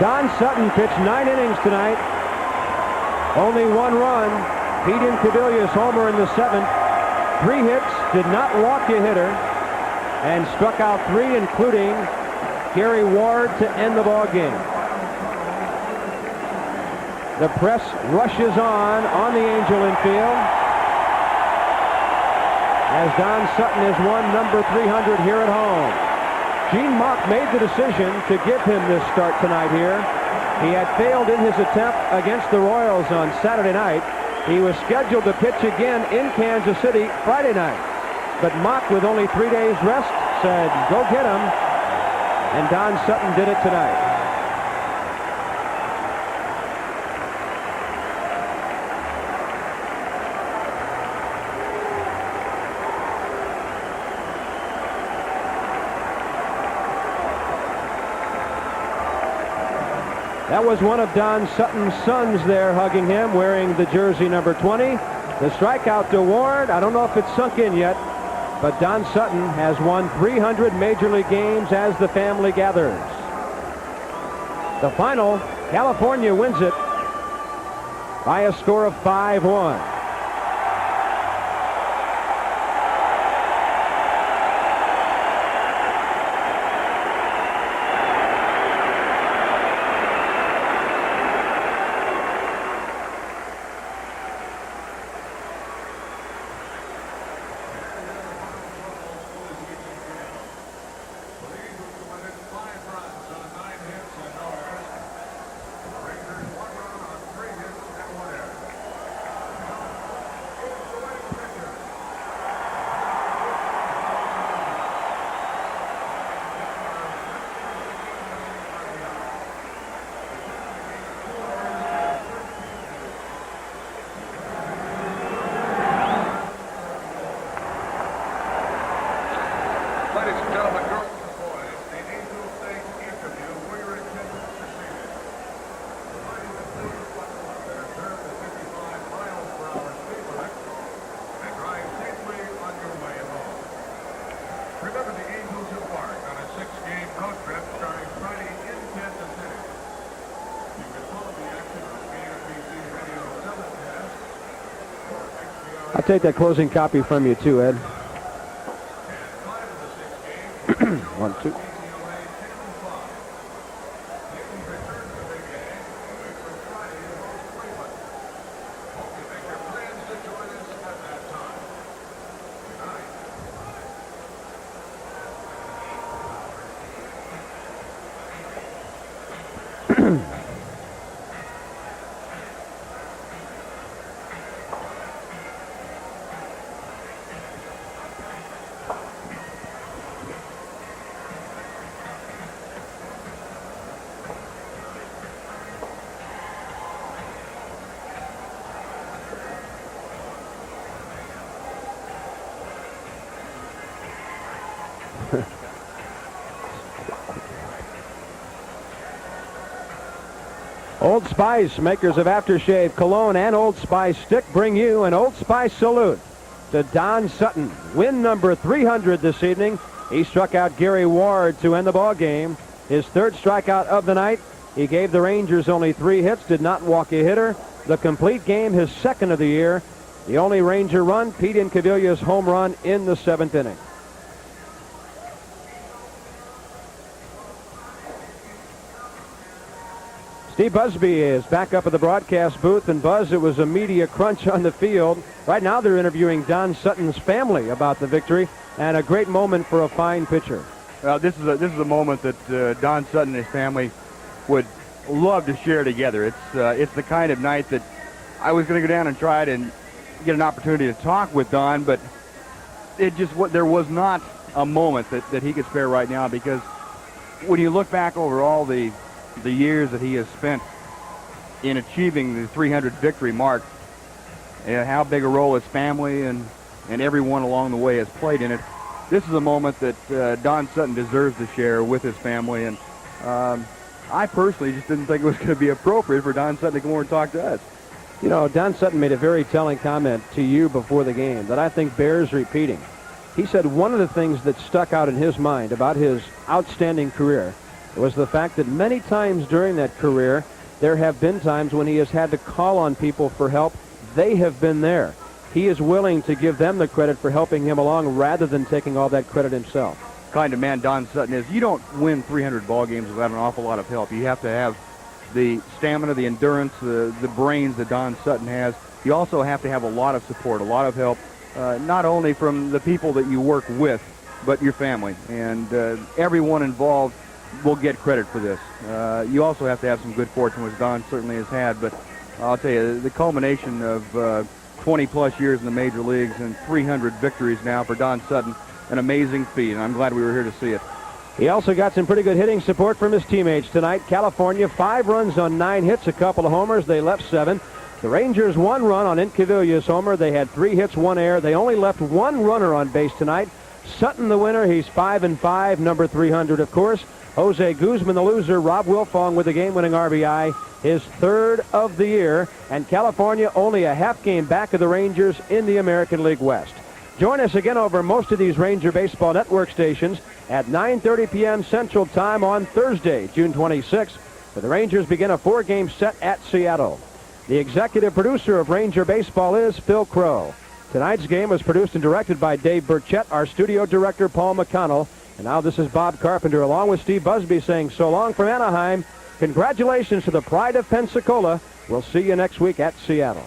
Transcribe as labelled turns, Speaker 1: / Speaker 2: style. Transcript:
Speaker 1: Don Sutton pitched 9 innings tonight. Only 1 run. Pete Incavilius homer in the 7th. 3 hits, did not walk a hitter, and struck out 3, including Gary Ward to end the ball game. The press rushes on the Angel infield, as Don Sutton has won number 300 here at home. Gene Mauch made the decision to give him this start tonight here. He had failed in his attempt against the Royals on Saturday night. He was scheduled to pitch again in Kansas City Friday night. But Mauch, with only 3 days rest, said, go get him. And Don Sutton did it tonight. That was one of Don Sutton's sons there hugging him, wearing the jersey number 20. The strikeout to Ward, I don't know if it's sunk in yet, but Don Sutton has won 300 Major League games as the family gathers. The final, California wins it by a score of 5-1. I'll take that closing copy from you too, Ed. 1, 2. Old Spice, makers of aftershave, cologne, and Old Spice stick, bring you an Old Spice salute to Don Sutton. Win number 300 this evening. He struck out Gary Ward to end the ball game. His 3rd strikeout of the night. He gave the Rangers only 3 hits, did not walk a hitter. The complete game, his 2nd of the year. The only Ranger run, Pete Incavilius' home run in the 7th inning. Steve Busby is back up at the broadcast booth, and Buzz, it was a media crunch on the field. Right now they're interviewing Don Sutton's family about the victory, and a great moment for a fine pitcher.
Speaker 2: This is a moment that Don Sutton and his family would love to share together. It's the kind of night that I was going to go down and try to get an opportunity to talk with Don, but there was not a moment that he could spare right now, because when you look back over all the years that he has spent in achieving the 300 victory mark, and how big a role his family and everyone along the way has played in it, this is a moment that Don Sutton deserves to share with his family. And I personally just didn't think it was going to be appropriate for Don Sutton to come over and talk to us.
Speaker 1: You know, Don Sutton made a very telling comment to you before the game that I think bears repeating. He said one of the things that stuck out in his mind about his outstanding career It was the fact that many times during that career, there have been times when he has had to call on people for help. They have been there. He is willing to give them the credit for helping him along rather than taking all that credit himself.
Speaker 2: Kind of man Don Sutton is. You don't win 300 ball games without an awful lot of help. You have to have the stamina, the endurance, the brains that Don Sutton has. You also have to have a lot of support, a lot of help, not only from the people that you work with, but your family. And everyone involved will get credit for this. You also have to have some good fortune, which Don certainly has had. But I'll tell you, the culmination of 20-plus years in the major leagues and 300 victories now for Don Sutton, an amazing feat, and I'm glad we were here to see it.
Speaker 1: He also got some pretty good hitting support from his teammates tonight. California, 5 runs on 9 hits, a couple of homers. They left 7. The Rangers, 1 run on Incaviglia's homer. They had 3 hits, 1 error. They only left 1 runner on base tonight. Sutton, the winner. He's 5-5, number 300, of course. Jose Guzman, the loser. Rob Wilfong with the game-winning RBI, his 3rd of the year. And California only a half game back of the Rangers in the American League West. Join us again over most of these Ranger Baseball Network stations at 9:30 p.m. Central Time on Thursday, June 26th, where the Rangers begin a 4-game set at Seattle. The executive producer of Ranger Baseball is Phil Crow. Tonight's game was produced and directed by Dave Burchett, our studio director, Paul McConnell. And now this is Bob Carpenter, along with Steve Busby, saying so long from Anaheim. Congratulations to the Pride of Pensacola. We'll see you next week at Seattle.